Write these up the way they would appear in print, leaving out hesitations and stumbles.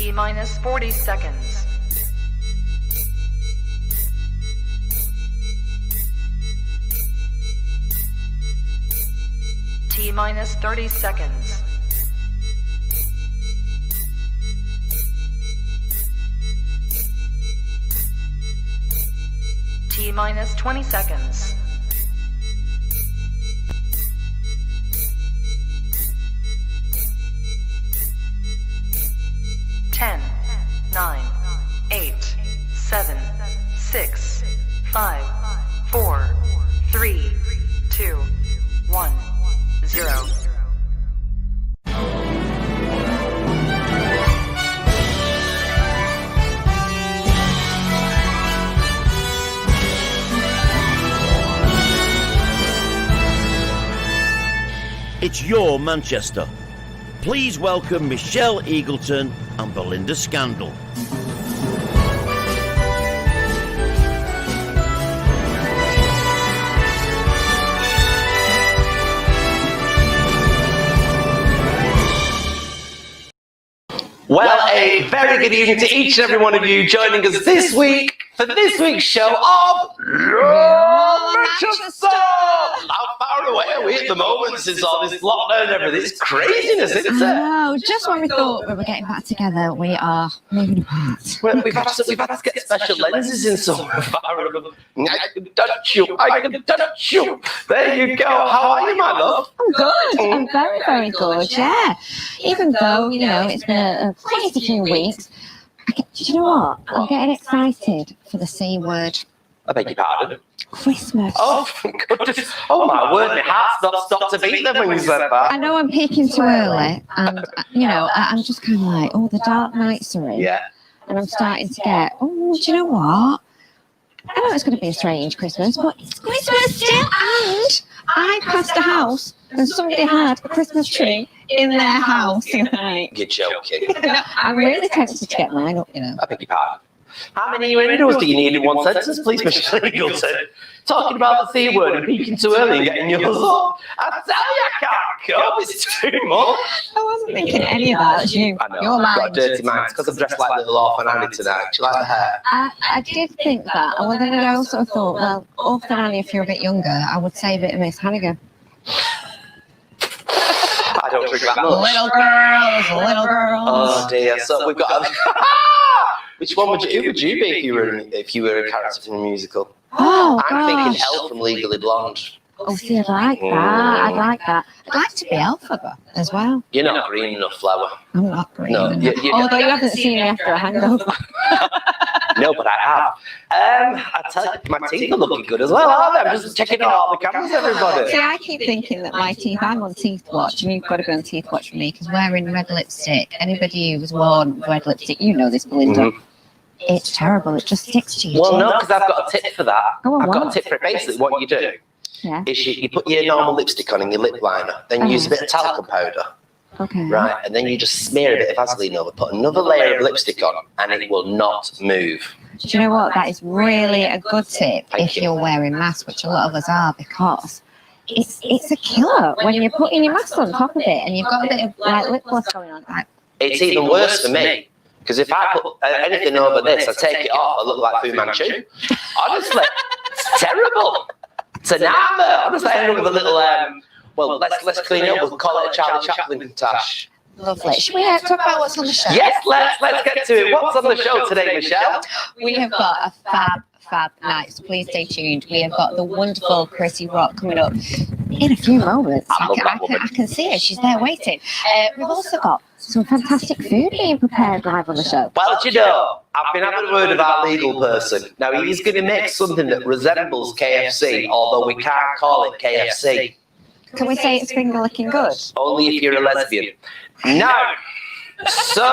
T minus 40 seconds. T minus 30 seconds. T minus 20 seconds. 10, 9, 8, 7, 6, 5, 4, 3, 2, 1, 0. It's your Manchester. Please welcome Michelle Eagleton and Belinda Scandal. Well, a very good evening to each and every one of you joining us this week for this week's show of Manchester. How far away are we at the moment since all this lockdown and everything? It's craziness, isn't it? I know, just when we thought we were getting back together, we are moving apart. Well, we've had to get special lenses in so far. I can touch you. I can touch you. There you go. How are you, my love? I'm good. I'm very, very good, yeah. Even though, you know, it's been a crazy few weeks, do you know what? I'm getting excited for the C word. I beg your pardon? Christmas. Oh, goodness. Oh, my word. My heart's not stopped to beat them when you said that. I know I'm peaking too early, and, you know, I'm just kind of like, oh, the dark nights are in. Yeah. And I'm starting to get, oh, do you know what? I know it's going to be a strange Christmas, but it's Christmas still. And I passed a house and somebody had a Christmas tree in their house. You're like, You're joking. no, I'm really tempted to get mine up, you know. I beg your pardon. How many innuendos do you need in one sentence, please, Michelle Eagleton? Talking about the C word and peeking too early and getting yours up. I tell you, I can't cope. It's too much. I wasn't thinking any of that. You, I know. your I've got a mind. dirty mind. It's because I'm dressed like little orphan Annie tonight. Do you like the hair? I did think that. And then I also thought, well, Orphan Annie, if you're a bit younger, I would say a bit of Miss Hannigan. I don't drink that much. Little girls. Oh dear. So we've got. Which one would you? Who would you be if you were a character from a musical? Oh, I'm thinking gosh. Elle from Legally Blonde. Oh, see, I'd like that. I'd like that. I'd like to be Elphaba as well. You're not green enough, Flower. I'm not green. No, enough. Although you haven't seen me after a hangover. No, but I have. I tell you, my teeth are looking good as well, aren't they? I'm just checking out all the cameras, everybody. See, I keep thinking that my teeth, I'm on teeth watch, and you've got to be on teeth watch for me, because wearing red lipstick, anybody who's worn red lipstick, you know this, Belinda. Mm-hmm. It's terrible. It just sticks to you. Well, no, because I've got a tip for that. Oh, I've got what? a tip for it. Basically, what you do Yeah. is you put your normal lipstick on and your lip liner, then use a bit of talcum powder, Okay. right? And then you just smear a bit of Vaseline over, put another layer of lipstick on, and it will not move. Do you know what? That is really a good tip Thank if you. you're wearing masks, which a lot of us are, because it's a killer when you're putting your mask on top of it and you've got a bit of like lip gloss going on. Like, It's even worse for me, because if I put anything over this, I take it off, I look like Fu Manchu. Honestly, it's terrible. It's an nightmare. Honestly, I end up with a little, well, let's clean it up. We'll call it a Charlie Chaplin tash. lovely. Should we talk about what's on the show? Yes, let's get to it. What's on the show today, Michelle? We have got a fab night, so please stay tuned. We have got the wonderful Chrissy Rock coming up in a few moments. I can see her. She's there waiting. We've also got some fantastic food being prepared live on the show. Well, do you know, I've been having a word with our legal person. Now, he's going to make something that resembles KFC, although we can't call it KFC. Can we say it's finger licking good? Only if you're a lesbian. No. So,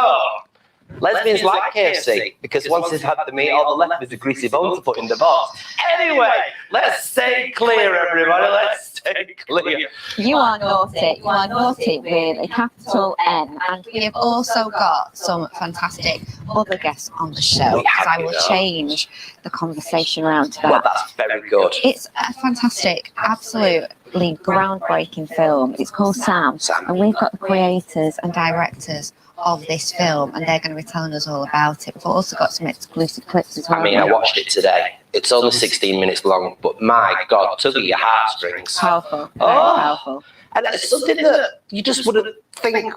lesbians like KFC, because once they've had the meat, all the left is a greasy bone to put in the box. Anyway, let's stay clear, everybody. Let's stay clear. You are naughty. You are naughty with a capital N. And we have also got some fantastic other guests on the show. Because I will change the conversation around to that. Well, that's very good. It's a fantastic, absolutely groundbreaking film. It's called S.A.M. And we've got the creators and directors of this film, and they're going to be telling us all about it. We've also got some exclusive clips as well. I mean, I watched it today. It's only 16 minutes long, but my God, tug at your heartstrings. Powerful. Very powerful. And it's something that you just wouldn't think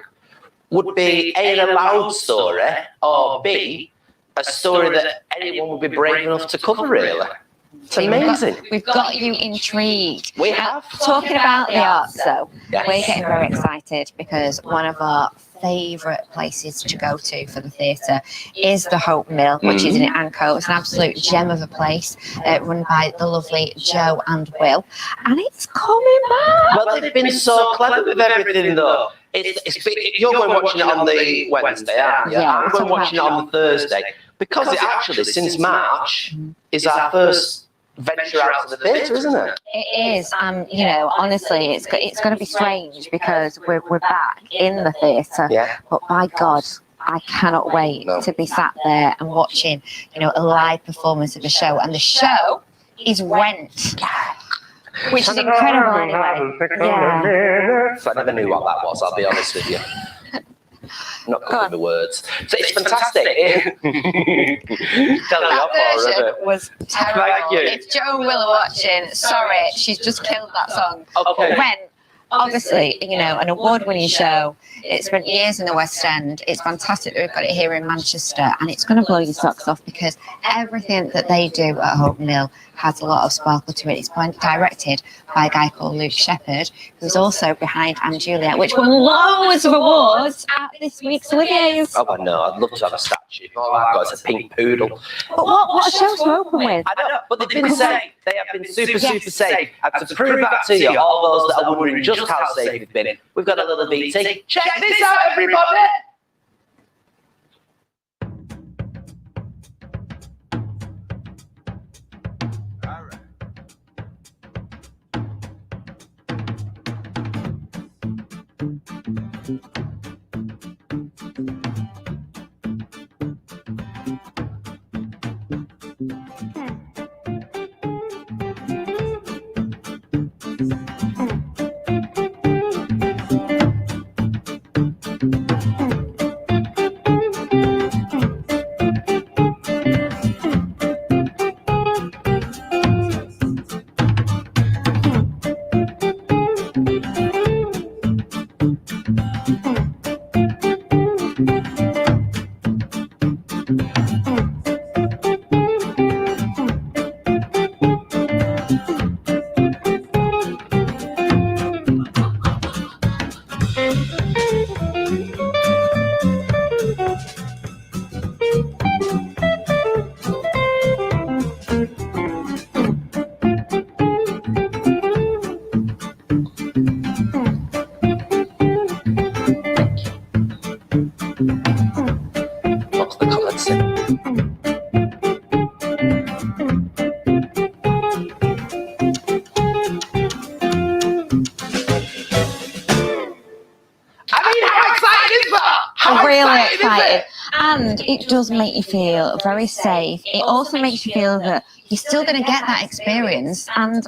would be A, an allowed story, or B, a story that anyone would be brave enough to cover, really. It's amazing. We've got you intrigued. We have. Talking about the arts, though, Yes. we're getting very excited because one of our favourite places to go to for the theatre is the Hope Mill, which is in Anco. It's an absolute gem of a place, run by the lovely Joe and Will, and it's coming back. Well, they've been so clever with everything, though. You're going watching it on the Wednesday, aren't you? Yeah, I'm going watching it on the Thursday. Because it actually, since March, is our first venture out of the theatre, isn't it? It is, you know, honestly, it's going to be strange because we're back in the theatre. Yeah. But by God, I cannot wait to be sat there and watching, you know, a live performance of a show. And the show is Rent, which is incredible anyway. Yeah. So I never knew what that was, I'll be honest with you. Not good with the words. So it's fantastic. That version was terrible. Thank you. If Joe and Will are watching, sorry, she's just killed that song. Okay. Rent, obviously, you know, an award-winning show. It spent years in the West End. It's fantastic that we've got it here in Manchester, and it's going to blow your socks off because everything that they do at Hope Mill has a lot of sparkle to it. It's directed by a guy called Luke Shepherd, who's also behind Anne Juliet, which won loads of awards at this week's Olivier's. Oh, I know. I'd love to have a statue. All I've got is a pink poodle. But what a show to open with. I know, but they've been safe. They have been super safe. And to prove that to you, all those that are wondering just how safe they've been, we've got a little BT. Check this out, everybody! What's the comments say? I'm really excited. And it does make you feel very safe. It also makes you feel that you're still going to get that experience. And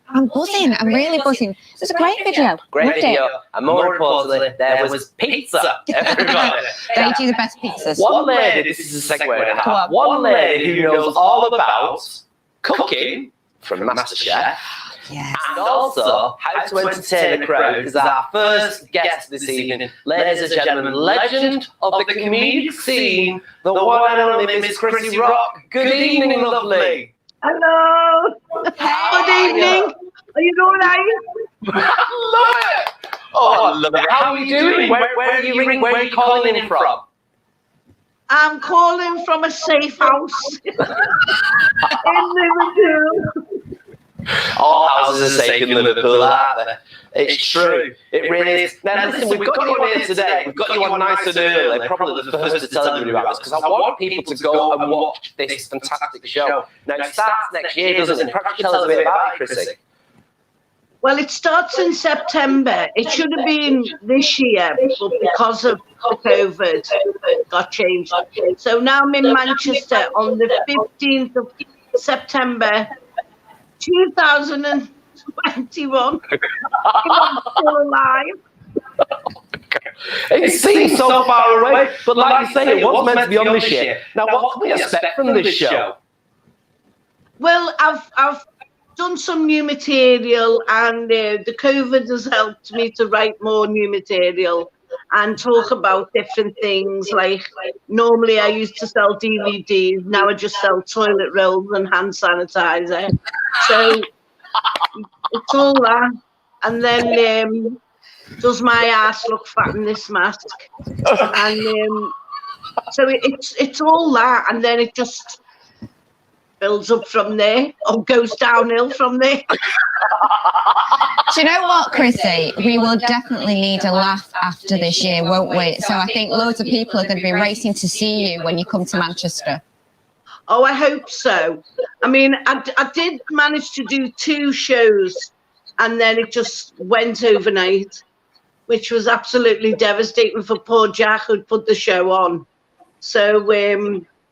I'm buzzing. I'm really buzzing. It's a great video. Great video. And more importantly, there was pizza. Everybody. They do the best pizzas. One lady, this is a segue and a half. One lady who knows all about cooking from MasterChef. Yes. And also how to entertain a crowd is our first guest this evening. Ladies and gentlemen, legend of the comedic scene, the one and only Miss Chrissy Rock. Good evening, lovely. Hello. Good evening. Are you all right? Love it. Oh, I love it. How are you doing? Where are you calling in from? I'm calling from a safe house in Liverpool. All houses are safe in Liverpool, aren't they? It's true. It really is. Now, listen, we've got you on here today. We've got you on nice and early, probably the first to tell everybody about this, because I want people to go and watch this fantastic show. Now, it starts next year, doesn't it? Perhaps tell us a bit about it, Chrissy. Well, it starts in September. It should have been this year, but because of COVID, it got changed. So now I'm in Manchester on the 15th of September, 2021. I'm still alive. It seems so far away, but like you say, it was meant to be on this year. Now, what can we expect from this show? Well, I've done some new material, and the COVID has helped me to write more new material and talk about different things. Like, normally I used to sell DVDs, now I just sell toilet rolls and hand sanitizer. So it's all that. And then does my ass look fat in this mask? And so it's all that, and then it just builds up from there, or goes downhill from there. Do you know what, Chrissy? We will definitely need a laugh after this year, won't we? So I think loads of people are going to be racing to see you when you come to Manchester. Oh, I hope so. I mean, I did manage to do 2 shows, and then it just went overnight, which was absolutely devastating for poor Jack, who'd put the show on. So,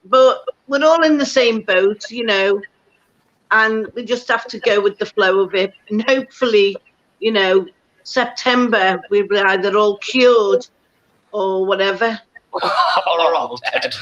but we're all in the same boat, you know, and we just have to go with the flow of it. And hopefully, you know, September, we'll be either all cured or whatever. Or all dead.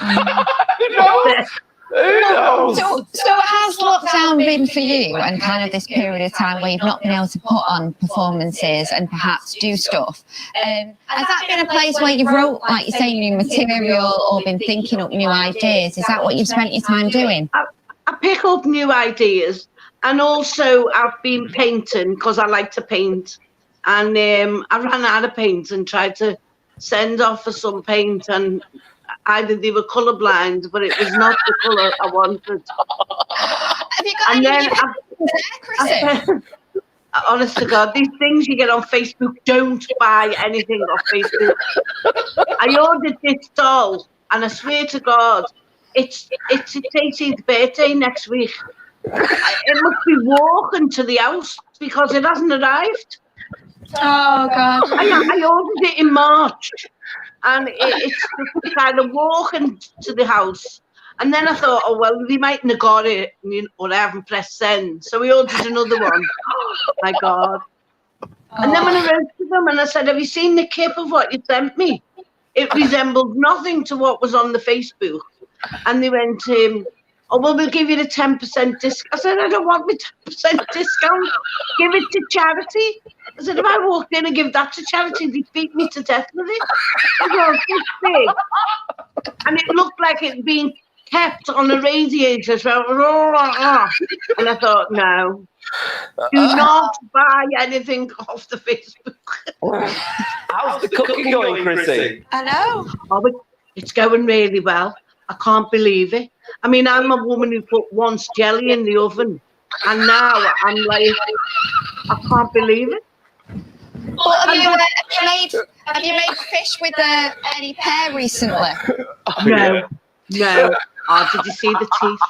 Who knows? So has lockdown been for you, and kind of this period of time where you've not been able to put on performances and perhaps do stuff? Has that been a place where you've wrote, like you say, new material or been thinking up new ideas? Is that what you've spent your time doing? I pick up new ideas, and also I've been painting because I like to paint, and I ran out of paint and tried to send off for some paint, and either they were colourblind, but it was not the colour I wanted. Have you got any Chrissy? Honest to God, these things you get on Facebook, don't buy anything off Facebook. I ordered this doll, and I swear to God, it's its 18th birthday next week. It must be walking to the house because it hasn't arrived. Oh, God. I ordered it in March, and it's just kind of walking to the house. And then I thought, oh, well, they mightn't have got it, or I haven't pressed send. So we ordered another one. My God. And then when I wrote to them and I said, have you seen the clip of what you sent me? It resembled nothing to what was on the Facebook. And they went, oh, well, we'll give you the 10% discount. I said, I don't want my 10% discount. Give it to charity. I said, if I walked in and give that to charity, they'd beat me to death with it. It was this big. And it looked like it being kept on a radiator. So, and I thought, no. Do not buy anything off the Facebook. How's the cooking going, Chrissy? I know. Oh, it's going really well. I can't believe it. I mean, I'm a woman who put once jelly in the oven, and now I'm like, I can't believe it. Well, have you made fish with any pear recently? No. Oh, did you see the teeth?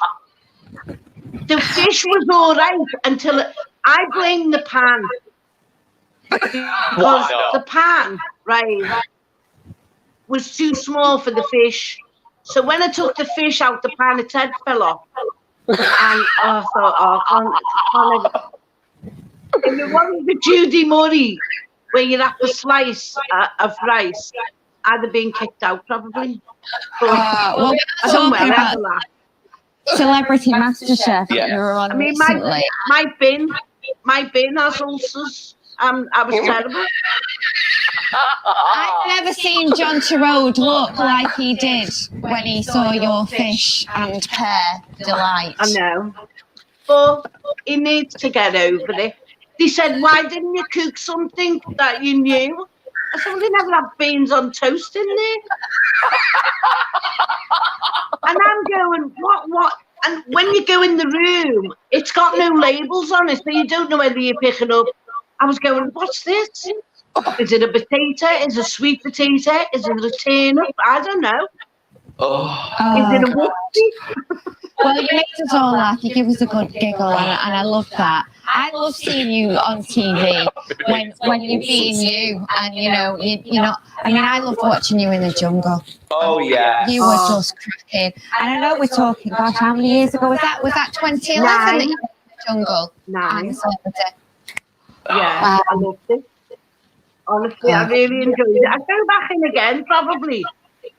The fish was all right until I blamed the pan. Because the pan, right, was too small for the fish. So when I took the fish out the pan, its head fell off. And I thought, I can't. If it wasn't the Judy Murray, where you have to slice of rice, I'd have been kicked out probably. Well, I don't know about Celebrity MasterChef you were on recently. My bin has ulcers. I was terrible. I've never seen John Turode look like he did when he saw your fish and pear delight. I know. But he needs to get over it. They said, why didn't you cook something that you knew? I said, well, they never have beans on toast in there. And I'm going, what? And when you go in the room, it's got no labels on it, so you don't know whether you're picking up. I was going, what's this? Is it a potato? Is it a sweet potato? Is it a turnip? I don't know. Is it a whoopsie? Well, you make us all laugh. You give us a good giggle, and I love that. I love seeing you on TV when you're being you, and you're not. I mean, I loved watching you in the jungle. Oh yeah, you were just cracking. And I know we're talking. Gosh, how many years ago was that? Was that 2011 that you were in the jungle? 9. Celebrity. Yeah, I loved it. Honestly, I really enjoyed it. I'd go back in again, probably.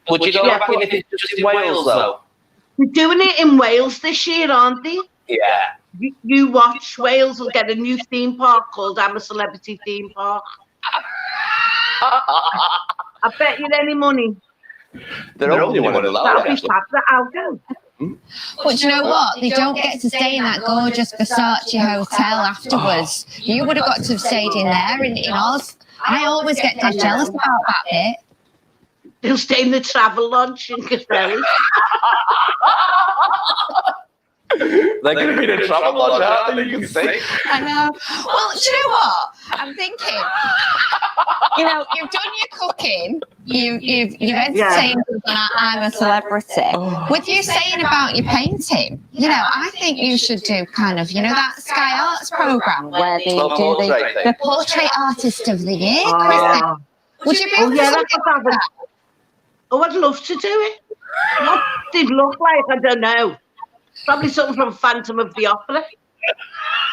Would you go back in if it's just in Wales, though? They're doing it in Wales this year, aren't they? Yeah. You watch, Wales will get a new theme park called I'm a Celebrity Theme Park. I bet you any money. They're only one of the That'll be fab, I'll go. But you know what? They don't get to stay in that gorgeous Versace hotel afterwards. You would have got to have stayed in there in Oz. I always get dead jealous about that bit. They'll stay in the travel lodge in Castelli. They're going to be in a travel lodge, aren't they? You can see. I know. Well, do you know what? I'm thinking, you know, you've done your cooking, you've entertained us on I'm a Celebrity. With you saying about your painting, you know, I think you should do kind of, you know, that Sky Arts programme where they do the Portrait Artist of the Year. Oh, would you be able to do that? Oh, I'd love to do it. What did it look like? I don't know. Probably something from Phantom of the Opera.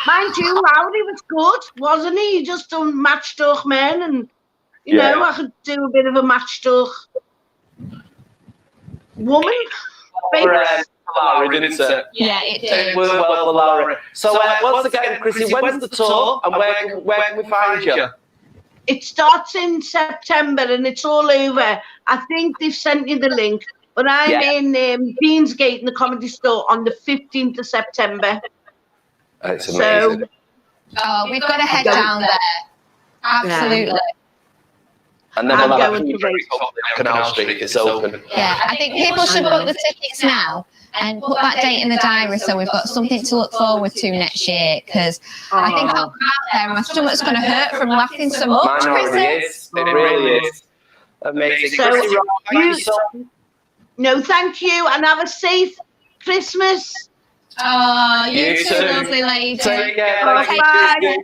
Mind you, Lowry was good, wasn't he? He just done Matchduch Men, and you know, I could do a bit of a Matchduch woman. Lowry, didn't it? Yeah, it did. It worked well for Lowry. So once again, Chrissy, when's the tour, and where can we find you? It starts in September, and it's all over. I think they've sent you the link. But I'm in Deansgate in the Comedy Store on the 15th of September. It's amazing. So, we've got to head down there. Absolutely. Yeah. And then we'll have a Canal Street if it's open. Yeah, I think people should book the tickets now and put that date in the diary so we've got something to look forward to next year, because I think I'll go out there and my stomach's going to hurt from laughing so much. Mine already is. It really is. Amazing. No, thank you, and have a safe Christmas. Oh, you too, lovely lady. Take care. Bye.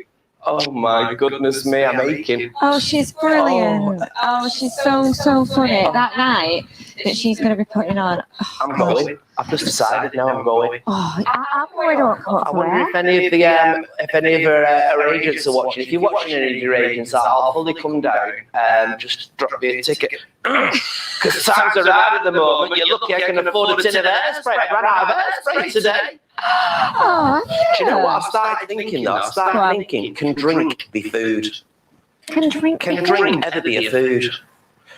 Oh my goodness me, I'm aching. Oh, she's brilliant. Oh, she's so funny. That night that she's going to be putting on. Oh, I'm going. I've just decided now I'm going. Oh, I'm worried about I wonder if any of the our agents are watching. If you're watching any of your agents, I'll fully come down and just drop me a ticket. Because times are hard at the moment. You're lucky I can afford a tin of hairspray. I ran out of hairspray today. Oh, yeah. Do you know what I started thinking though? I started thinking, can drink be food? Can drink ever be a food?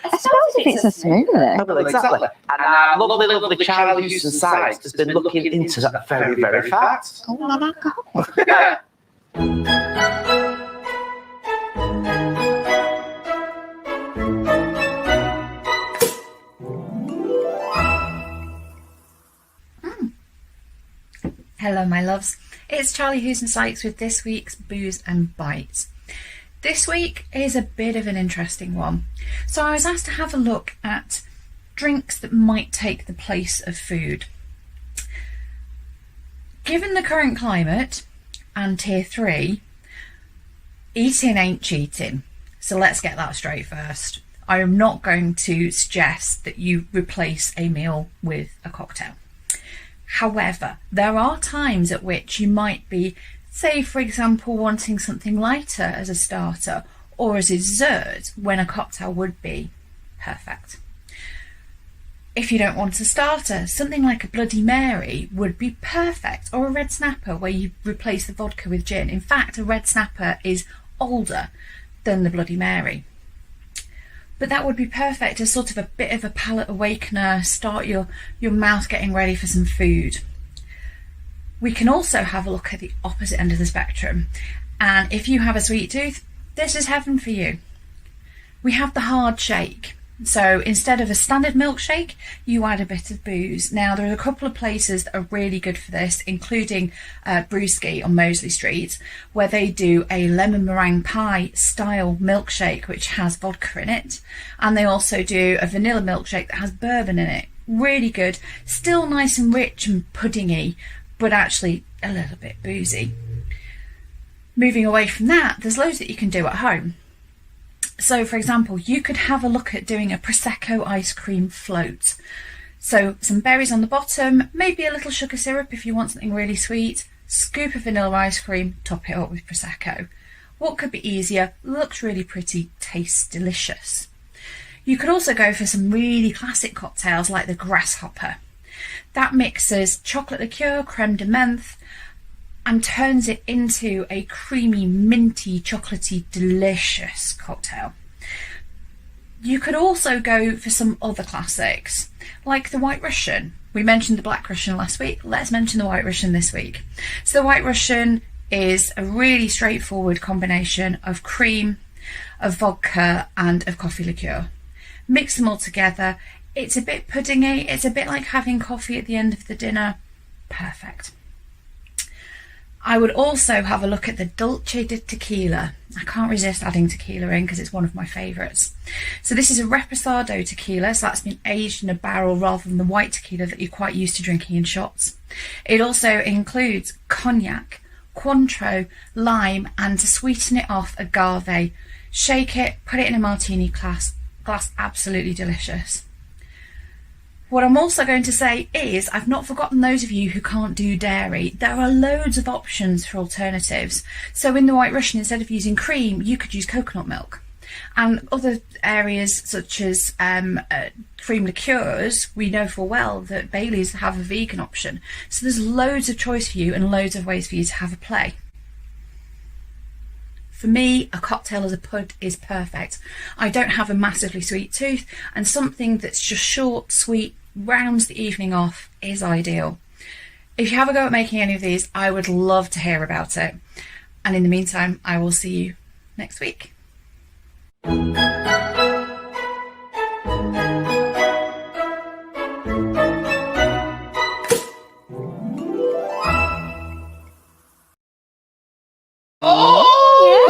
I suppose if it's a smoothie. Well, exactly. And our lovely Charlie Houston Sykes has been looking into that very, very fast. Oh, my God. Hello, my loves. It's Charlie Houston Sykes with this week's Booze and Bites. This week is a bit of an interesting one. So I was asked to have a look at drinks that might take the place of food. Given the current climate and tier 3, eating ain't cheating. So let's get that straight first. I am not going to suggest that you replace a meal with a cocktail. However, there are times at which you might be, say for example, wanting something lighter as a starter or as a dessert when a cocktail would be perfect. If you don't want a starter, something like a Bloody Mary would be perfect, or a red snapper where you replace the vodka with gin. In fact, a red snapper is older than the Bloody Mary. But that would be perfect as sort of a bit of a palate awakener, start your mouth getting ready for some food. We can also have a look at the opposite end of the spectrum. And if you have a sweet tooth, this is heaven for you. We have the hard shake. So instead of a standard milkshake, you add a bit of booze. Now, there are a couple of places that are really good for this, including Brewski on Mosley Street, where they do a lemon meringue pie style milkshake, which has vodka in it. And they also do a vanilla milkshake that has bourbon in it. Really good. Still nice and rich and puddingy, but actually a little bit boozy. Moving away from that, there's loads that you can do at home. So, for example, you could have a look at doing a Prosecco ice cream float. So, some berries on the bottom, maybe a little sugar syrup if you want something really sweet, scoop of vanilla ice cream, top it up with Prosecco. What could be easier? Looks really pretty, tastes delicious. You could also go for some really classic cocktails like the Grasshopper. That mixes chocolate liqueur, creme de menthe, and turns it into a creamy, minty, chocolatey, delicious cocktail. You could also go for some other classics, like the White Russian. We mentioned the Black Russian last week. Let's mention the White Russian this week. So the White Russian is a really straightforward combination of cream, of vodka, and of coffee liqueur. Mix them all together. It's a bit puddingy. It's a bit like having coffee at the end of the dinner. Perfect. I would also have a look at the Dulce de Tequila. I can't resist adding tequila in because it's one of my favourites. So this is a reposado tequila, so that's been aged in a barrel rather than the white tequila that you're quite used to drinking in shots. It also includes cognac, Cointreau, lime, and to sweeten it off, agave. Shake it, put it in a martini glass, absolutely delicious. What I'm also going to say is, I've not forgotten those of you who can't do dairy. There are loads of options for alternatives. So in the White Russian, instead of using cream, you could use coconut milk. And other areas such as cream liqueurs, we know full well that Bailey's have a vegan option. So there's loads of choice for you and loads of ways for you to have a play. For me, a cocktail as a pud is perfect. I don't have a massively sweet tooth, and something that's just short, sweet, rounds the evening off is ideal. If you have a go at making any of these, I would love to hear about it. And in the meantime, I will see you next week.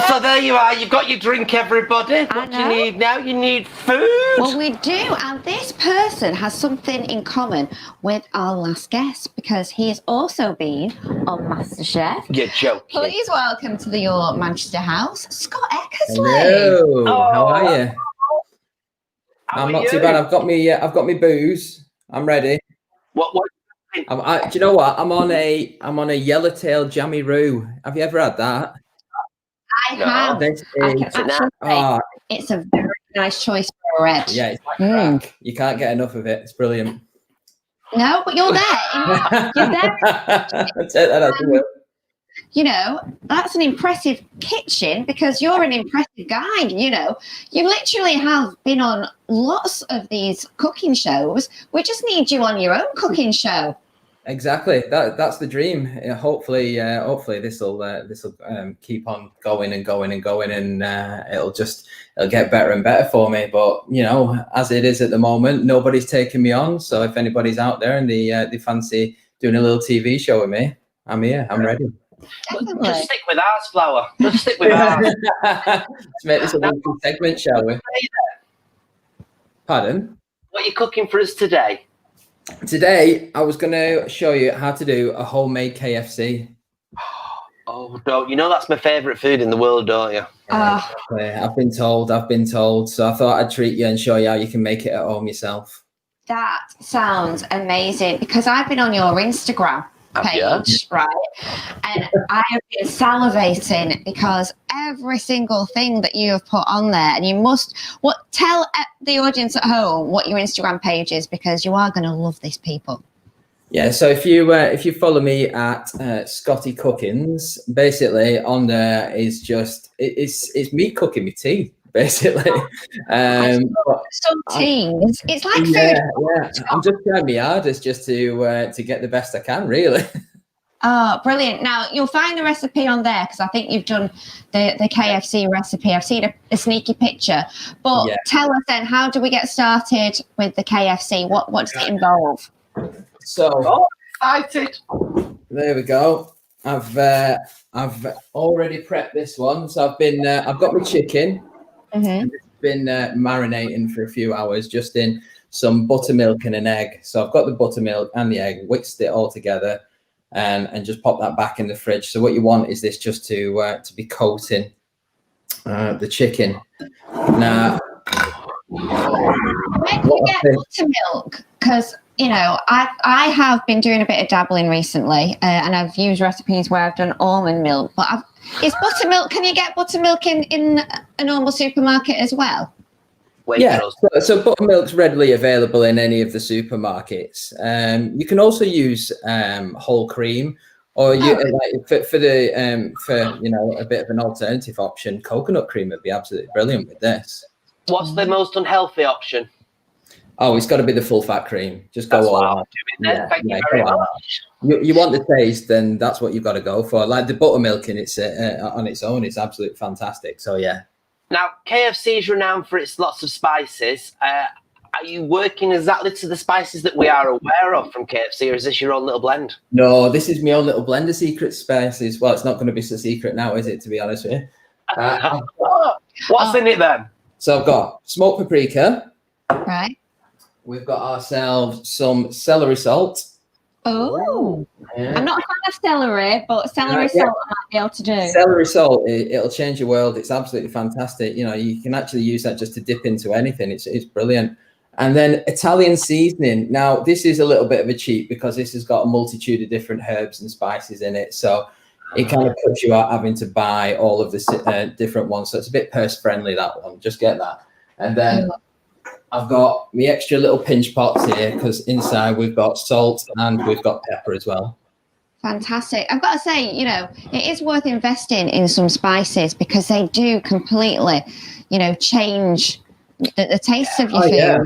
So there you are, you've got your drink, everybody. What do you need now? You need food. Well, we do, and this person has something in common with our last guest because he has also been on MasterChef. You're joking. Please welcome to the Your Manchester House, Scott Eckersley. Hello. How are you? How I'm are not you? too bad. I've got me booze. I'm ready. What? Do you know what? I'm on a yellowtail jammy roux. Have you ever had that? I have. This I is- can actually say it's a very nice choice for a red. yeah, it's like crack. You can't get enough of it. It's brilliant. No, but you're there. You're there. I'll take that as a will. You know, that's an impressive kitchen because you're an impressive guy. You know, you literally have been on lots of these cooking shows. We just need you on your own cooking show. Exactly. That's the dream. Hopefully this will keep on going and going and going, and it'll get better and better for me. But you know, as it is at the moment, nobody's taking me on. So if anybody's out there and they fancy doing a little TV show with me, I'm here. I'm ready. Definitely. Just stick with ours, Flower. Just stick with ours. Let's make this a weekly segment, shall we? Pardon? What are you cooking for us today? Today, I was going to show you how to do a homemade KFC. Oh, don't you know that's my favourite food in the world, don't you? I've been told. So I thought I'd treat you and show you how you can make it at home yourself. That sounds amazing because I've been on your Instagram page, right? And I have been salivating because every single thing that you have put on there, and you must tell the audience at home what your Instagram page is because you are going to love these people. Yeah, so if you follow me at Scotty Cookins, basically on there is just it's me cooking my tea. Basically, some teas. It's like food. Yeah. I'm just trying my hardest just to get the best I can, really. Oh, brilliant! Now you'll find the recipe on there because I think you've done the KFC recipe. I've seen a sneaky picture, but tell us then, how do we get started with the KFC? What does it involve? So, excited! There we go. I've already prepped this one. So I've got my chicken. Mm-hmm. It's been marinating for a few hours just in some buttermilk and an egg. So I've got the buttermilk and the egg, whisked it all together and just pop that back in the fridge. So what you want is this just to be coating the chicken. Now, where do you get buttermilk? Because you know, I have been doing a bit of dabbling recently, and I've used recipes where I've done almond milk, but Is buttermilk? Can you get buttermilk in a normal supermarket as well? So buttermilk's readily available in any of the supermarkets. You can also use whole cream, or for a bit of an alternative option. Coconut cream would be absolutely brilliant with this. What's the most unhealthy option? Oh, it's got to be the full fat cream. Just go all out. Thank you very much. You want the taste, then that's what you've got to go for. Like the buttermilk in its on its own is absolutely fantastic. So yeah. Now, KFC is renowned for its lots of spices. Are you working exactly to the spices that we are aware of from KFC, or is this your own little blend? No, this is my own little blend of secret spices. Well, it's not going to be so secret now, is it, to be honest with you? What's in it then? So I've got smoked paprika. Right. We've got ourselves some celery salt. Oh, yeah. I'm not a fan of celery, but celery salt I might be able to do. Celery salt, it'll change your world. It's absolutely fantastic. You know, you can actually use that just to dip into anything. It's brilliant. And then Italian seasoning. Now, this is a little bit of a cheat because this has got a multitude of different herbs and spices in it. So it kind of puts you out having to buy all of the different ones. So it's a bit purse friendly, that one. Just get that. And then I've got my extra little pinch pots here because inside we've got salt and we've got pepper as well. Fantastic. I've got to say, you know, it is worth investing in some spices because they do completely, you know, change the taste of your food. Yeah,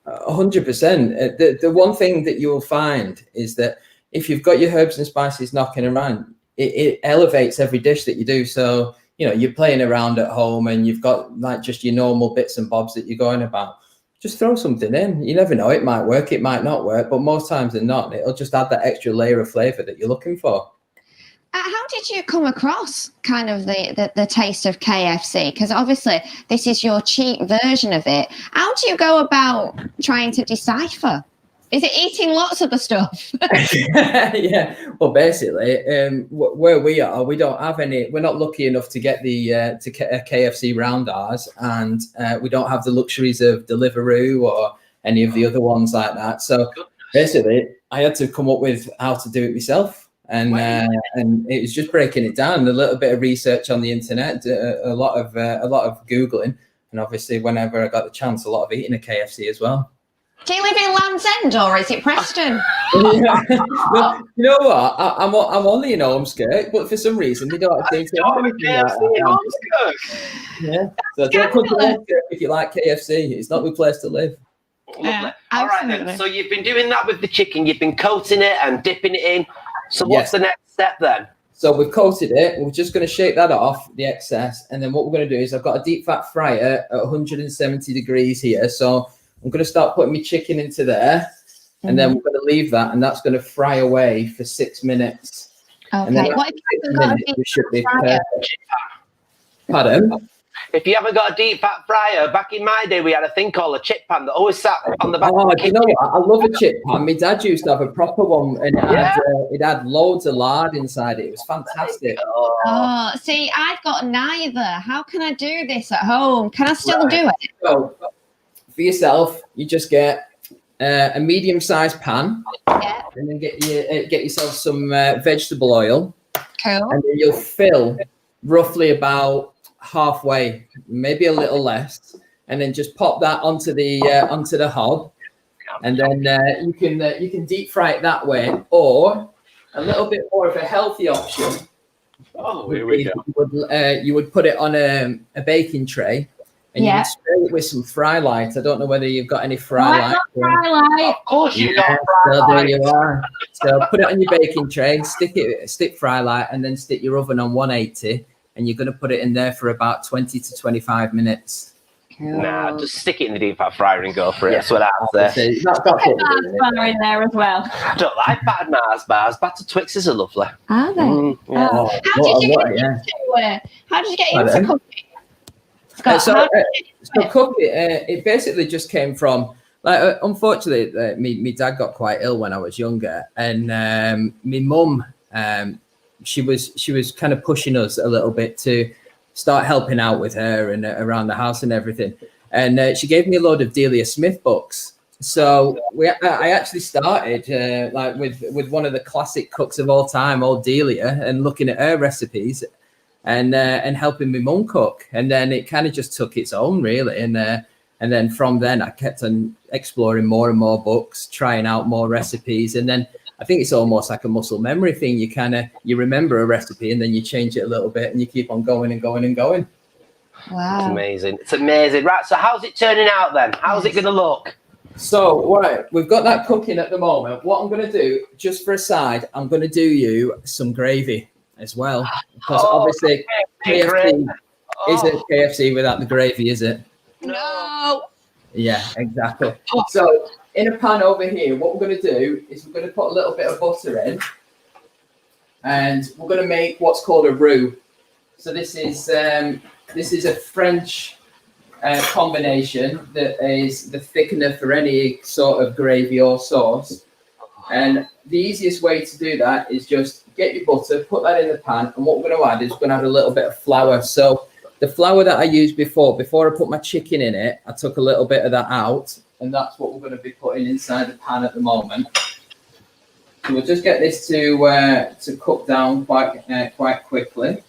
100%. The one thing that you'll find is that if you've got your herbs and spices knocking around, it elevates every dish that you do. So, you know, you're playing around at home and you've got like just your normal bits and bobs that you're going about. Just throw something in. You never know. It might work. It might not work. But most times than not, it'll just add that extra layer of flavour that you're looking for. How did you come across kind of the taste of KFC? Because obviously this is your cheap version of it. How do you go about trying to decipher? Is it eating lots of the stuff? Yeah. Well, basically, where we are, we don't have any. We're not lucky enough to get the KFC round ours, and we don't have the luxuries of Deliveroo or any of the other ones like that. So basically, I had to come up with how to do it myself, and it was just breaking it down. A little bit of research on the internet, a lot of Googling, and obviously, whenever I got the chance, a lot of eating a KFC as well. Do you live in Land's End or is it Preston? Yeah. Well, you know what? I'm only in Ormskirk, but for some reason they don't seem to have anything like that. Yeah. So don't come to Ormskirk if you like KFC. It's not the place to live. Yeah, all right then. So you've been doing that with the chicken. You've been coating it and dipping it in. So what's the next step then? So we've coated it. We're just going to shake that off, the excess. And then what we're going to do is I've got a deep fat fryer at 170 degrees here. So I'm going to start putting my chicken into there, and then we're going to leave that, and that's going to fry away for 6 minutes. Okay. And then what if you haven't got a deep fat fryer? Pardon? If you haven't got a deep fat fryer, back in my day, we had a thing called a chip pan that always sat on the back of the kitchen. You know what? I love a chip pan. My dad used to have a proper one, and it had loads of lard inside it. It was fantastic. Oh, see, I've got neither. How can I do this at home? Can I still do it? So, for yourself, you just get a medium-sized pan, and then get yourself some vegetable oil, cool, and then you'll fill roughly about halfway, maybe a little less, and then just pop that onto the hob, and then you can deep fry it that way, or a little bit more of a healthy option. Oh, here we go. You would put it on a baking tray. And you can spray it with some fry light. I don't know whether you've got any fry light. Fry light. Of course you got fry light. There you are. So put it on your baking tray, stick fry light, and then stick your oven on 180. And you're going to put it in there for about 20 to 25 minutes. Cool. Nah, just stick it in the deep fat fryer and go for it. That's what I say. That's bar in there as well. I don't like battered Mars bars. Battered Twixes are lovely. Are they? How did you get into cooking? So cook it basically just came from unfortunately me dad got quite ill when I was younger, and my mum she was kind of pushing us a little bit to start helping out with her and around the house and everything, and she gave me a load of Delia Smith books. So I actually started with one of the classic cooks of all time, old Delia, and looking at her recipes. and helping my mum cook. And then it kind of just took its own, really. And then from then I kept on exploring more and more books, trying out more recipes. And then I think it's almost like a muscle memory thing. You remember a recipe and then you change it a little bit and you keep on going and going and going. Wow. It's amazing. It's amazing. Right, so how's it turning out then? How's it going to look? So, right, we've got that cooking at the moment. What I'm going to do, just for a side, I'm going to do you some gravy as well. Because obviously KFC isn't KFC without the gravy, is it? No. Yeah, exactly. So in a pan over here, what we're going to do is we're going to put a little bit of butter in, and we're going to make what's called a roux. So this is a French combination that is the thickener for any sort of gravy or sauce. And the easiest way to do that is just get your butter, put that in the pan, and what we're going to add is we're going to add a little bit of flour. So the flour that I used before I put my chicken in it, I took a little bit of that out, and that's what we're going to be putting inside the pan at the moment. So we'll just get this to cook down quite quickly,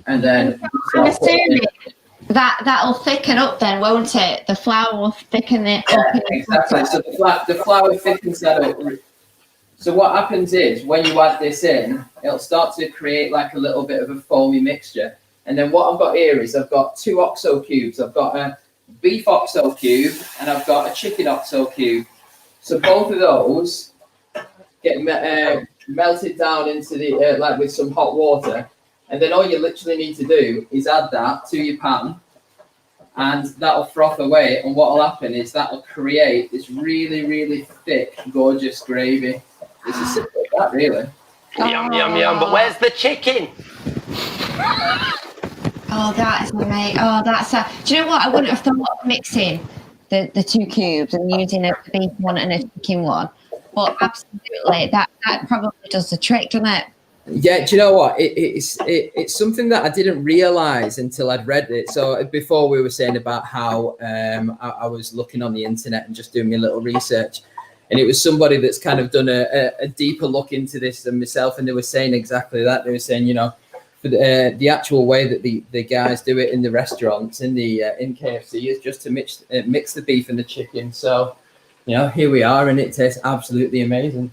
and then I'm assuming that'll thicken up then, won't it? The flour will thicken it up. Exactly. So the flour thickens that up. So what happens is when you add this in, it'll start to create like a little bit of a foamy mixture. And then what I've got here is I've got 2 OXO cubes. I've got a beef OXO cube and I've got a chicken OXO cube. So both of those get melted down into the like with some hot water. And then all you literally need to do is add that to your pan, and that'll froth away. And what will happen is that'll create this really, really thick, gorgeous gravy. It's as simple as that, really. Yum, yum, yum. But where's the chicken? Oh, that's amazing. Oh, do you know what? I wouldn't have thought of mixing the 2 cubes and using a beef one and a chicken one. But absolutely, that probably does the trick, doesn't it? Yeah, do you know what? It's something that I didn't realize until I'd read it. So before we were saying about how I was looking on the internet and just doing my little research, and it was somebody that's kind of done a deeper look into this than myself, and they were saying exactly that. They were saying, for the actual way that the guys do it in the restaurants in KFC is just to mix the beef and the chicken. So, here we are, and it tastes absolutely amazing.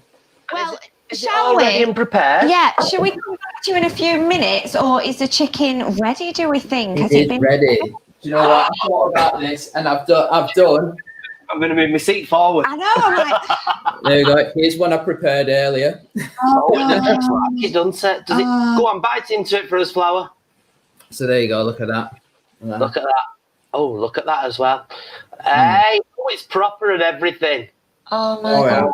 Well, Is it all ready and prepared? Yeah. Shall we come back to you in a few minutes, or is the chicken ready? Do we think? It is ready. Do you know what? I thought about this, and I've done. I'm going to move my seat forward. I know. I'm like. There you go. Here's one I prepared earlier. It doesn't it? Does it go on? Bite into it for us, Flour. So there you go. Look at that. Look at that. Oh, look at that as well. Hey, it's proper and everything. Oh my God.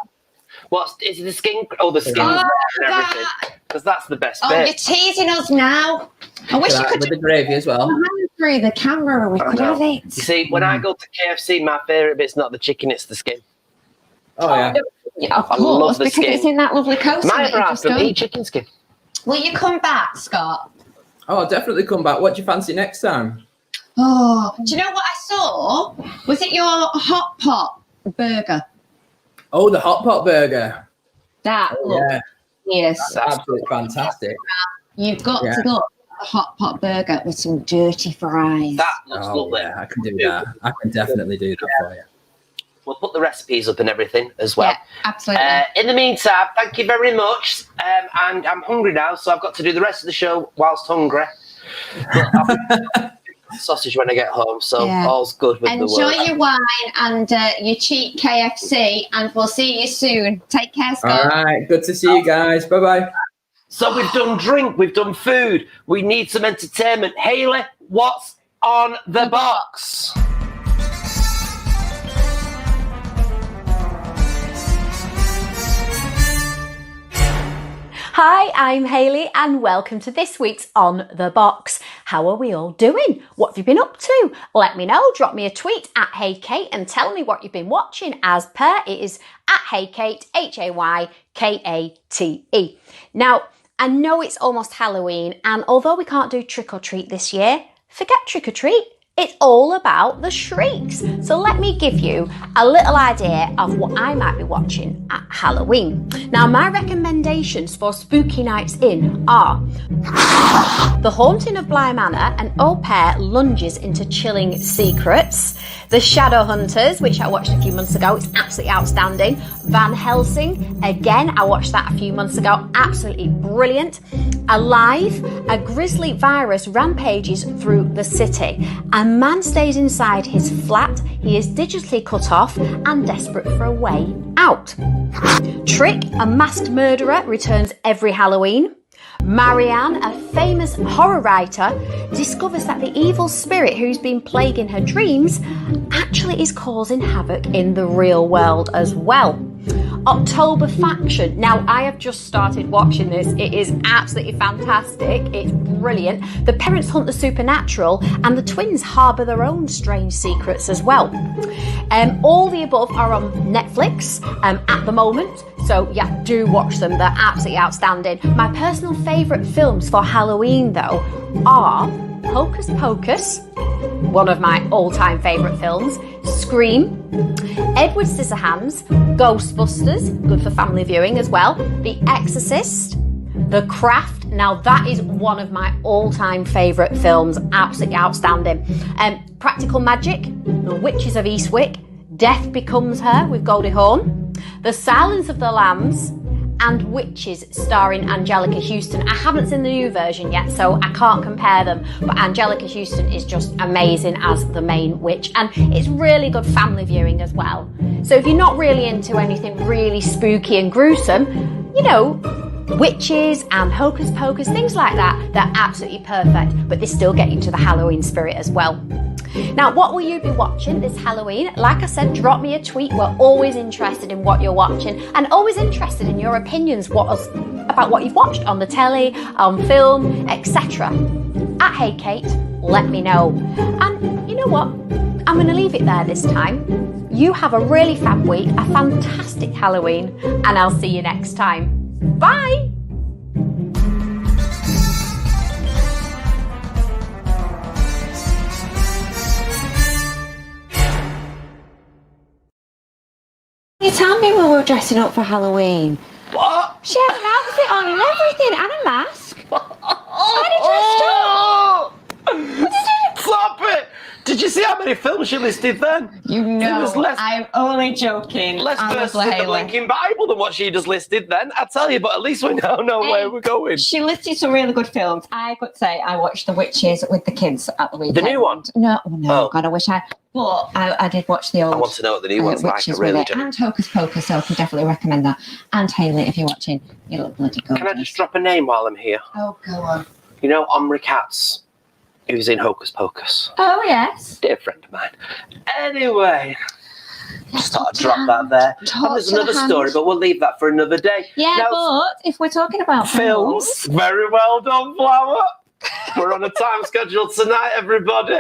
Is it the skin? Oh, the skin and everything. Because that's the best bit. You're teasing us now. I wish you could with the gravy as well. Through the camera, we could have it. You see, when I go to KFC, my favourite bit's not the chicken; it's the skin. Oh yeah. Yeah, of course, love the because skin. it's in that lovely coaster. My brass don't eat chicken skin. Will you come back, Scott? Oh, I'll definitely come back. What do you fancy next time? Oh, do you know what I saw? Was it your hot pot burger? Oh, the hot pot burger. That Yeah. Yes. That's absolutely fantastic. You've got to go a hot pot burger with some dirty fries. That looks lovely. Yeah, I can do that. I can definitely do that for you. We'll put the recipes up and everything as well. Yeah, absolutely. In the meantime, thank you very much. And I'm hungry now, so I've got to do the rest of the show whilst hungry. But I'll sausage when I get home, so all's good with the work. Enjoy your wine and your cheap KFC, and we'll see you soon. Take care, Scott. All right, good to see you guys. Bye-bye. So we've done drink, we've done food, we need some entertainment. Hayley, what's on the box? Hi, I'm Hayley and welcome to this week's On The Box. How are we all doing? What have you been up to? Let me know, drop me a tweet at HeyKate and tell me what you've been watching. As per, it is at HeyKate, HAYKATE. Now, I know it's almost Halloween, and although we can't do trick or treat this year, forget trick or treat. It's all about the shrieks. So let me give you a little idea of what I might be watching at Halloween. Now, my recommendations for spooky nights in are The Haunting of Bly Manor, an au pair lunges into chilling secrets. The Shadow Hunters, which I watched a few months ago, it's absolutely outstanding. Van Helsing, again, I watched that a few months ago, absolutely brilliant. Alive, a grisly virus rampages through the city. A man stays inside his flat, he is digitally cut off and desperate for a way out. Trick, a masked murderer, returns every Halloween. Marianne, a famous horror writer, discovers that the evil spirit who's been plaguing her dreams actually is causing havoc in the real world as well. October Faction. Now, I have just started watching this. It is absolutely fantastic. It's brilliant. The parents hunt the supernatural and the twins harbour their own strange secrets as well. All the above are on Netflix at the moment. So, yeah, do watch them. They're absolutely outstanding. My personal favourite films for Halloween, though, are Hocus Pocus, one of my all-time favourite films, Scream, Edward Scissorhands, Ghostbusters, good for family viewing as well, The Exorcist, The Craft. Now, that is one of my all-time favourite films, absolutely outstanding. Practical Magic, The Witches of Eastwick, Death Becomes Her with Goldie Hawn, The Silence of the Lambs, and Witches starring Angelica Houston. I haven't seen the new version yet, so I can't compare them, but Angelica Houston is just amazing as the main witch, and it's really good family viewing as well. So if you're not really into anything really spooky and gruesome, you know, witches and Hocus Pocus, things like that, they're absolutely perfect, but they still get you to the Halloween spirit as well. Now, what will you be watching this Halloween? Like I said, drop me a tweet. We're always interested in what you're watching and always interested in your opinions about what you've watched on the telly, on film, etc. At Hey Kate, let me know. And you know what? I'm going to leave it there this time. You have a really fab week, a fantastic Halloween, and I'll see you next time. Bye! You told me we were dressing up for Halloween. What? She had an outfit on and everything, and a mask. I dressed up. Stop it! Did you see how many films she listed then? You know, I'm only joking. Less verses in the blinking Bible than what she just listed then. I tell you, but at least we now know where we're going. She listed some really good films. I could say I watched The Witches with the kids at the weekend. The new one? No, God, I wish I... But I did watch the old... I want to know what the new one's like, I really do. And Hocus Pocus, so I can definitely recommend that. And Hayley, if you're watching, you look bloody good. Can I just drop a name while I'm here? Oh, go on. You know Omri Katz, who's in Hocus Pocus? Oh, yes. Dear friend of mine. Anyway, just thought I'd drop that there. And there's another story, but we'll leave that for another day. Yeah, now, but if we're talking about films, very well done, Flower. We're on a time schedule tonight, everybody.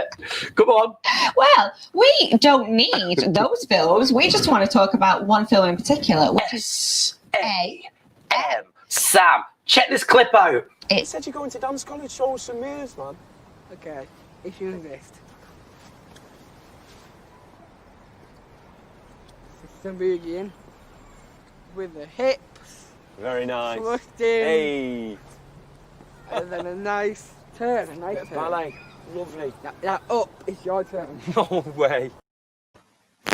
Come on. Well, we don't need those films. We just want to talk about one film in particular, which is S.A.M. Sam, check this clip out. You said you're going to dance college, show us some moves, man. Okay, if you exist. System begin with the hips. Very nice. Thrusting. Hey. And then a nice turn, Ballet. Lovely. That up, it's your turn. No way.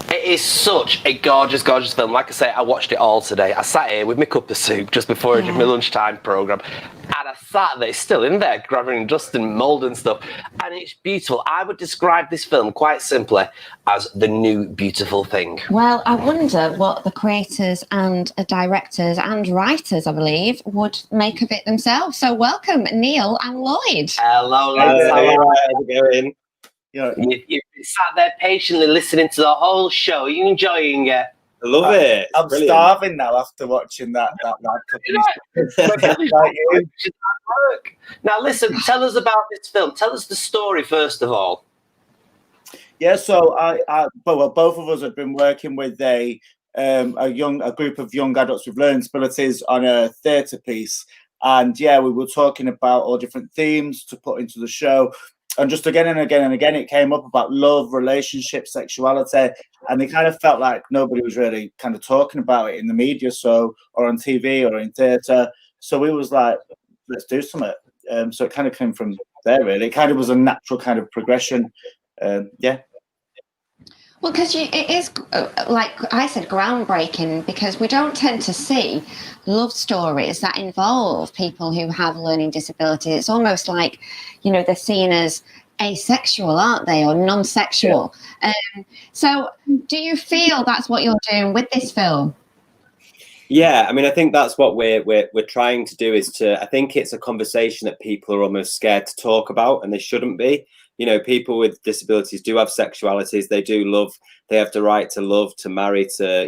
It is such a gorgeous, gorgeous film. Like I say, I watched it all today. I sat here with my cup of soup just before I did my lunchtime programme. And I sat there, it's still in there, grabbing dust and mould and stuff. And it's beautiful. I would describe this film quite simply as the new beautiful thing. Well, I wonder what the creators and directors and writers, I believe, would make of it themselves. So welcome, Neil and Lloyd. Hello, lads. How's it going? You've sat there patiently listening to the whole show. Are you enjoying it? I love it. I'm starving now after watching that work. Now, listen, tell us about this film. Tell us the story, first of all. Yeah, so both of us have been working with a group of young adults with learning disabilities on a theatre piece. And yeah, we were talking about all different themes to put into the show. just again and again and again, it came up about love, relationships, sexuality, and it kind of felt like nobody was really kind of talking about it in the media, or on TV or in theatre. So we was like, let's do something. So it kind of came from there, really. It kind of was a natural kind of progression. Yeah. Well, because it is, like I said, groundbreaking, because we don't tend to see love stories that involve people who have learning disabilities. It's almost like, they're seen as asexual, aren't they, or non-sexual? Yeah. So do you feel that's what you're doing with this film? Yeah, I mean, I think that's what we're trying to do, I think it's a conversation that people are almost scared to talk about, and they shouldn't be. People with disabilities do have sexualities. They do love. They have the right to love, to marry, to,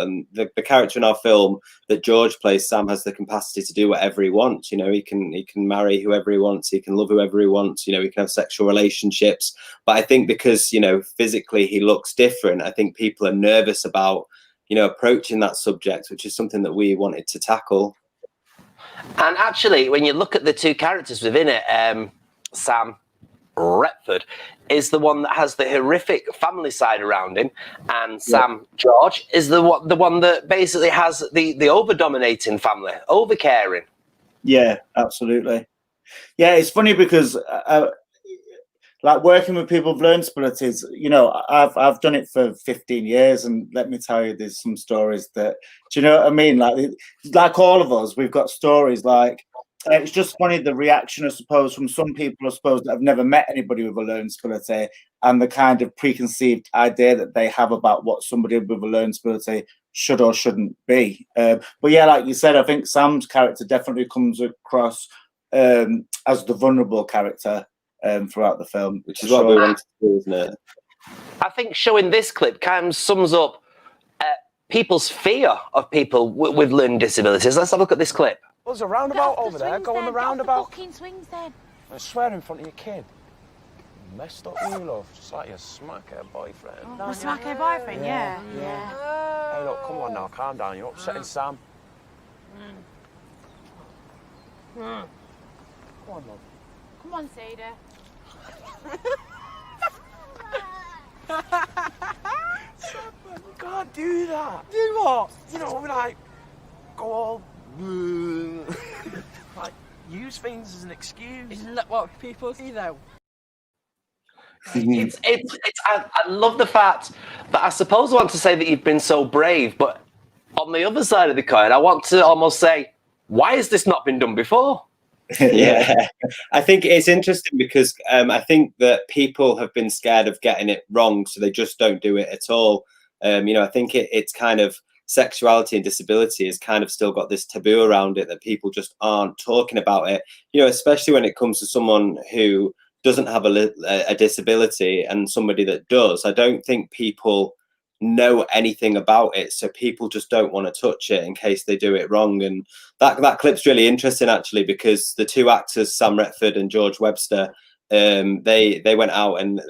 and the character in our film that George plays, Sam, has the capacity to do whatever he wants. He can marry whoever he wants. He can love whoever he wants. He can have sexual relationships. But I think because, physically he looks different, I think people are nervous about, approaching that subject, which is something that we wanted to tackle. And actually, when you look at the two characters within it, Sam Retford is the one that has the horrific family side around him, and Sam George is the one that basically has the over-dominating family, over-caring. Yeah, absolutely. Yeah, it's funny because like working with people with learning disabilities, I've done it for 15 years, and let me tell you, there's some stories that, do you know what I mean? Like all of us, we've got stories like, it's just funny, the reaction, I suppose, from some people, I suppose, that have never met anybody with a learning disability, and the kind of preconceived idea that they have about what somebody with a learning disability should or shouldn't be. But yeah, like you said, I think Sam's character definitely comes across as the vulnerable character throughout the film, which is what we want to do, isn't it? I think showing this clip kind of sums up people's fear of people with learning disabilities. Let's have a look at this clip. There's a roundabout over there. Go on the roundabout. Fucking swings then. I swear in front of your kid. Messed up, you love. Just like your smackhead boyfriend. Oh, a smackhead boyfriend, yeah. Hey, look, come on now, calm down. You're upsetting Sam. Come on, love. Come on, Sada. You can't do that. Do what? Like, go all... like, use things as an excuse. Isn't that what people see, though? I love the fact that I suppose I want to say that you've been so brave, but on the other side of the coin, I want to almost say, why has this not been done before? Yeah, I think it's interesting because I think that people have been scared of getting it wrong, so they just don't do it at all. I think it's kind of, sexuality and disability has kind of still got this taboo around it that people just aren't talking about it, especially when it comes to someone who doesn't have a disability and somebody that does. I don't think people know anything about it, so people just don't want to touch it in case they do it wrong. And that clip's really interesting, actually, because the two actors, Sam Retford and George Webster, they went out and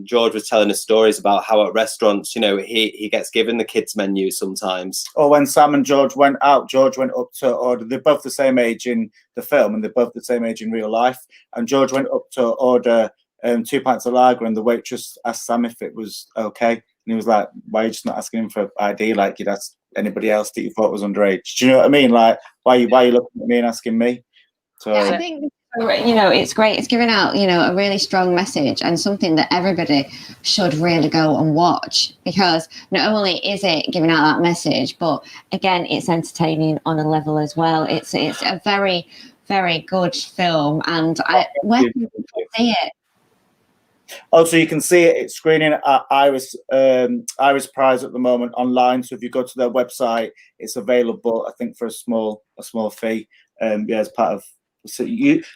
George was telling us stories about how at restaurants, he gets given the kids menu sometimes. Or when Sam and George went out, George went up to order. They're both the same age in the film, and they're both the same age in real life. And George went up to order 2 pints of lager, and the waitress asked Sam if it was okay, and he was like, "Why are you just not asking him for ID like you'd ask anybody else that you thought was underage?" Do you know what I mean? Like, why are you looking at me and asking me? So I think, it's great. It's giving out, a really strong message, and something that everybody should really go and watch, because not only is it giving out that message, but again, it's entertaining on a level as well. It's a very, very good film, and where can people see it? Also, you can see it. It's screening at Iris Prize at the moment online. So if you go to their website, it's available, I think, for a small fee. As part of. So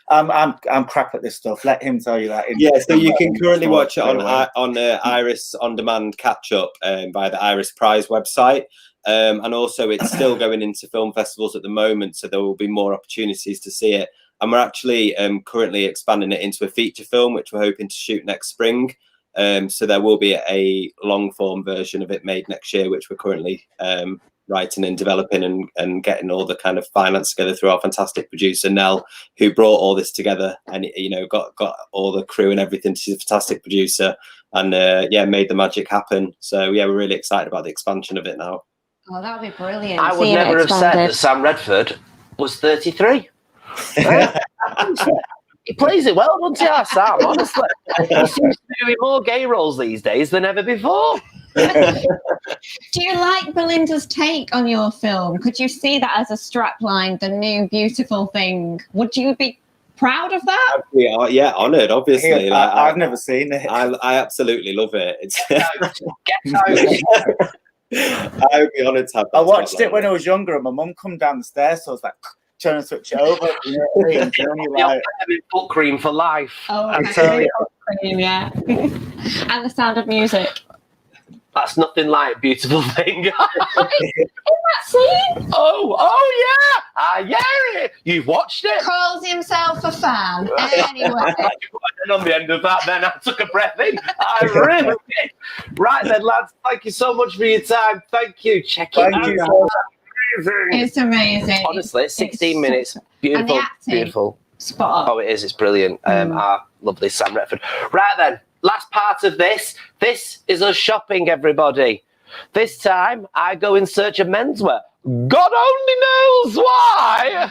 I'm crap at this stuff. Let him tell you that. Yeah, so you can currently watch it on Iris On Demand Catch Up by the Iris Prize website, and also it's still going into film festivals at the moment, so there will be more opportunities to see it. And we're actually currently expanding it into a feature film, which we're hoping to shoot next spring. So there will be a long form version of it made next year, which we're currently writing and developing and getting all the kind of finance together through our fantastic producer Nell, who brought all this together and got all the crew and everything. She's a fantastic producer and made the magic happen. So yeah, we're really excited about the expansion of it now. Oh, that would be brilliant. I would never have said that Sam Redford was 33. He plays it well, doesn't he, Sam? Honestly, he seems to be doing more gay roles these days than ever before. Do you like Belinda's take on your film? Could you see that as a strapline, the new beautiful thing? Would you be proud of that? Yeah, honoured, obviously. I've never seen it. I absolutely love it. I would be honoured to have that. I watched it when I was younger, and my mum come down the stairs, so I was like trying to switch it over. You know what I mean? Like, foot cream for life. Oh, I'm telling you. cream, yeah. And the Sound of Music. That's nothing like Beautiful Thing. In that scene? Oh yeah, yeah. You've watched it. Calls himself a fan. Anyway. And on the end of that, then I took a breath in. I really did. Right then, lads. Thank you so much for your time. Thank you. Check it out. Amazing. It's amazing. Honestly, 16 minutes. Beautiful. And the acting, beautiful. spot on. Oh, it is. It's brilliant. I love this Sam Redford. Right then. Last part of this is us shopping, everybody. This time, I go in search of menswear. God only knows why!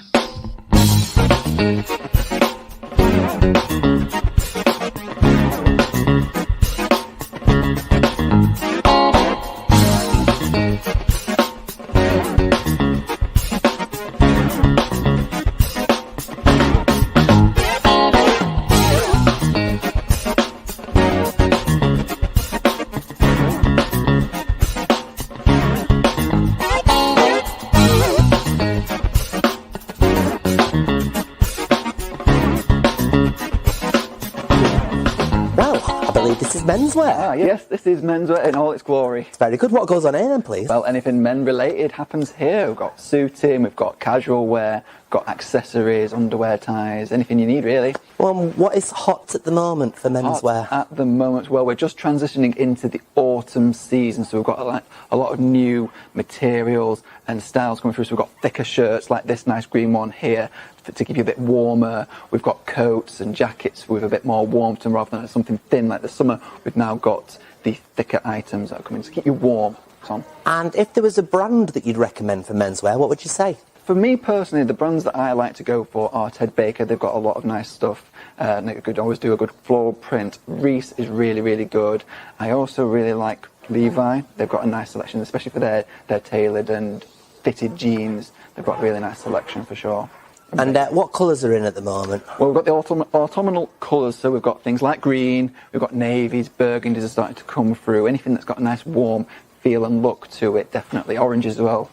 This is menswear. Ah, yes, this is menswear in all its glory. It's very good. What goes on here then, please? Well, anything men related happens here. We've got suiting, we've got casual wear, we've got accessories, underwear, ties, anything you need really. Well, what is hot at the moment for menswear? At the moment, well, we're just transitioning into the autumn season, so we've got a lot of new materials and styles coming through. So we've got thicker shirts like this nice green one here to keep you a bit warmer. We've got coats and jackets with a bit more warmth, and rather than something thin like the summer, we've now got the thicker items that are coming to keep you warm, Tom. And if there was a brand that you'd recommend for menswear, what would you say? For me personally, the brands that I like to go for are Ted Baker. They've got a lot of nice stuff. They could always do a good floral print. Reese is really, really good. I also really like Levi. They've got a nice selection, especially for their tailored and fitted jeans. They've got a really nice selection for sure. And what colours are in at the moment? Well, we've got the autumnal colours, so we've got things like green, we've got navies, burgundies are starting to come through. Anything that's got a nice warm feel and look to it, definitely. Orange as well.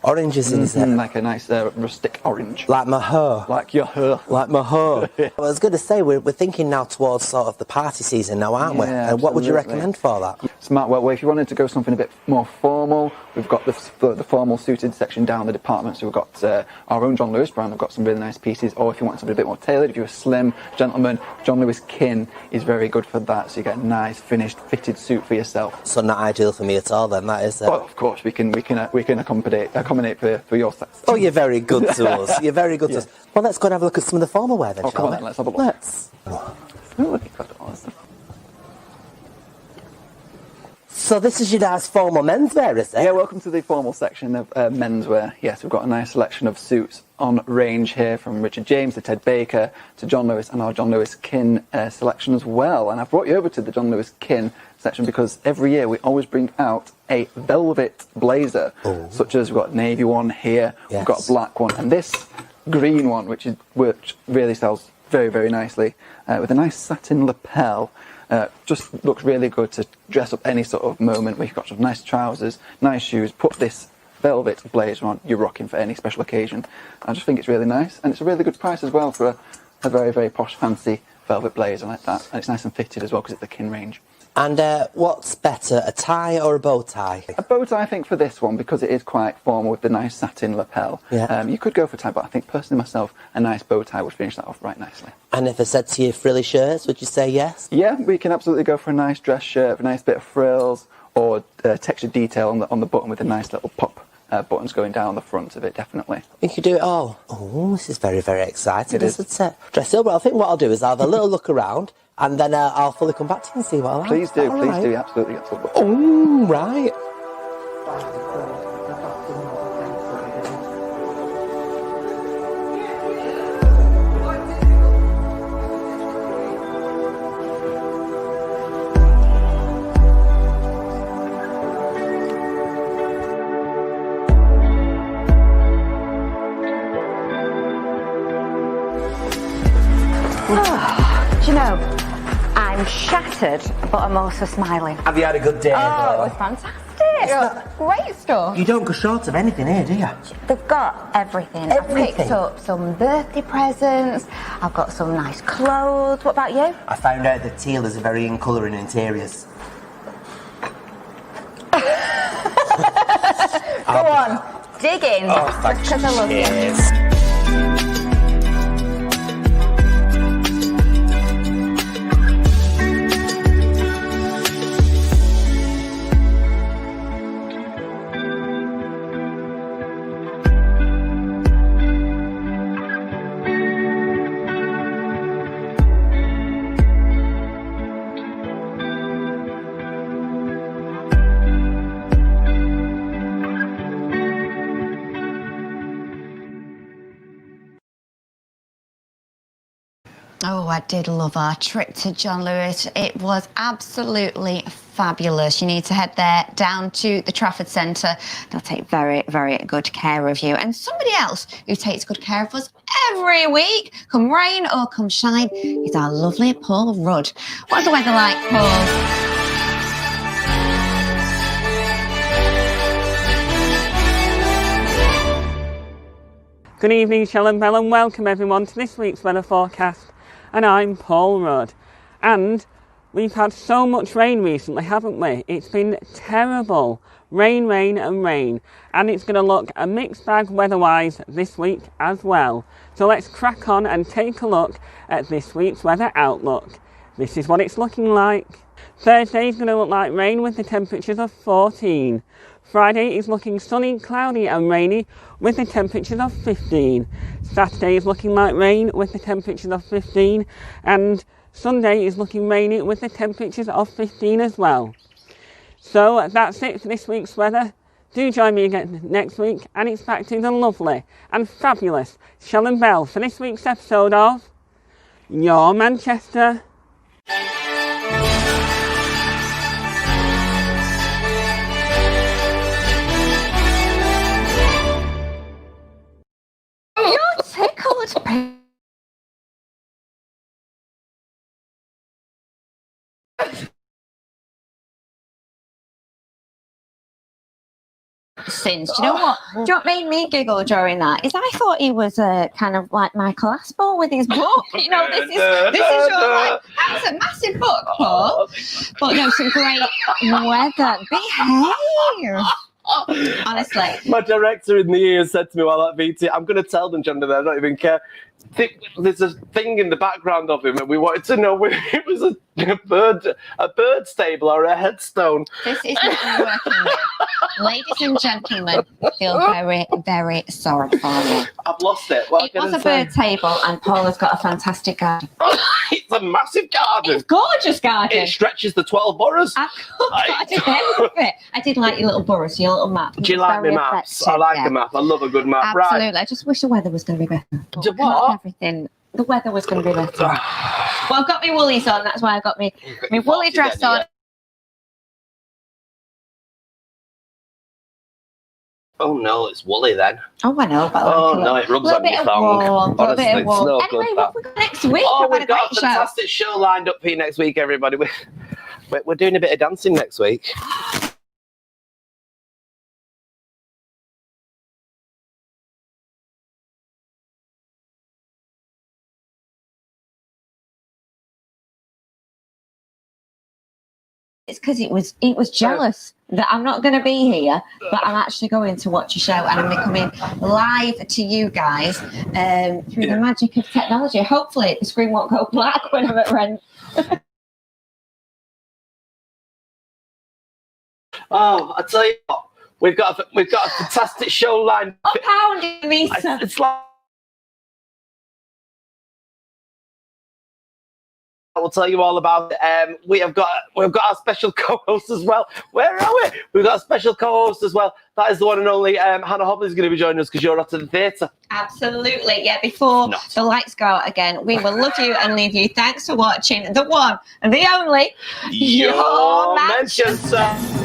Oranges is there? Like a nice rustic orange. Like my hair. Like your hair. Like my hair. Well, I was going to say, we're thinking now towards sort of the party season now, aren't we? And what would you recommend for that? Smart. Well, if you wanted to go something a bit more formal, we've got the formal suited section down the department. So we've got our own John Lewis brand. We've got some really nice pieces. Or if you want something a bit more tailored, if you're a slim gentleman, John Lewis Kin is very good for that. So you get a nice finished fitted suit for yourself. So not ideal for me at all then, that is. Well, of course we can accommodate for your size. Oh, you're very good to us. You're very good to us. Well, let's go and have a look at some of the formal wear then, shall we? Come on, then, let's have a look. Let's. So this is your nice formal menswear, is it? Yeah, welcome to the formal section of menswear. Yes, we've got a nice selection of suits on range here, from Richard James to Ted Baker to John Lewis, and our John Lewis Kin selection as well. And I've brought you over to the John Lewis Kin section because every year we always bring out a velvet blazer, such as we've got a navy one here, we've got a black one, and this green one, which really sells very, very nicely, with a nice satin lapel. Just looks really good to dress up any sort of moment where you've got some nice trousers, nice shoes, put this velvet blazer on, you're rocking for any special occasion. I just think it's really nice, and it's a really good price as well for a very, very posh, fancy velvet blazer like that. And it's nice and fitted as well because it's the Kin range. And what's better, a tie or a bow tie? A bow tie, I think, for this one, because it is quite formal with the nice satin lapel. Yeah. You could go for a tie, but I think personally myself, a nice bow tie would finish that off right nicely. And if I said to you frilly shirts, would you say yes? Yeah, we can absolutely go for a nice dress shirt with a nice bit of frills, or textured detail on the button with a nice little pop buttons going down the front of it, definitely. You could do it all. Oh, this is very, very exciting, isn't it? Dressy, but I think what I'll do is I'll have a little look around and then I'll fully come back to you and see what I like. Please do, absolutely. Oh, right. Do you know, I'm shattered, but I'm also smiling. Have you had a good day? Oh, it was fantastic. Great stuff. You don't go short of anything here, do you? They've got everything. I've picked up some birthday presents. I've got some nice clothes. What about you? I found out that teal is a very in colour in interiors. Go on, dig in. Oh, thank because I love you. Cheers. Oh, I did love our trip to John Lewis. It was absolutely fabulous. You need to head there down to the Trafford Centre. They'll take very, very good care of you. And somebody else who takes good care of us every week, come rain or come shine, is our lovely Paul Rudd. What's the weather like, Paul? Good evening, Shell and Bell, and welcome everyone to this week's weather forecast. And I'm Paul Rudd. And we've had so much rain recently, haven't we? It's been terrible. Rain, rain and rain. And it's going to look a mixed bag weather-wise this week as well. So let's crack on and take a look at this week's weather outlook. This is what it's looking like. Thursday is going to look like rain with the temperatures of 14. Friday is looking sunny, cloudy and rainy with the temperatures of 15. Saturday is looking like rain with the temperatures of 15. And Sunday is looking rainy with the temperatures of 15 as well. So that's it for this week's weather. Do join me again next week and it's back to the lovely and fabulous Shell and Bell for this week's episode of Your Manchester. You're tickled. Since, do you know what? Do you know what made me giggle during that? Is I thought he was kind of like Michael Aspel with his book. You know, this is your like, that's a massive book, Paul. But no, some great weather. Behave. Honestly. My director in the ears said to me while at VT, I'm going to tell them, John, that I don't even care. There's a thing in the background of him and we wanted to know if it was a bird stable or a headstone. This is what I'm working with. Ladies and gentlemen, I feel very, very sorry for you. I've lost it. It was a bird table and Paul has got a fantastic garden. It's a massive garden. It's gorgeous garden. It stretches the 12 boroughs. I did love it. I did like your little boroughs, your little map. Do you like my maps? I like a map. I love a good map. Absolutely. Right. I just wish the weather was going to be better. What? Everything. The weather was going to be better. Well, I've got my woolies on. That's why I got my woolly dress on. Oh no, it's woolly then. Oh, I know. But it rubs on your thumb. Honestly, it's no anyway, good. What have we got next week? We've got a fantastic show lined up for you next week, everybody. We're doing a bit of dancing next week. It's because it was jealous that I'm not going to be here, but I'm actually going to watch a show and I'm coming live to you guys through the magic of technology. Hopefully the screen won't go black when I'm at rent. Oh, I tell you what, We've got a fantastic show lined up. Pounding me, sir. It's like I will tell you all about it. We've got our special co-host as well. Where are we? We've got a special co-host as well. That is the one and only Hannah Hobley is going to be joining us because you're out of the theatre. Absolutely. Yeah, before the lights go out again, we will love you and leave you. Thanks for watching the one and the only Your Manchester.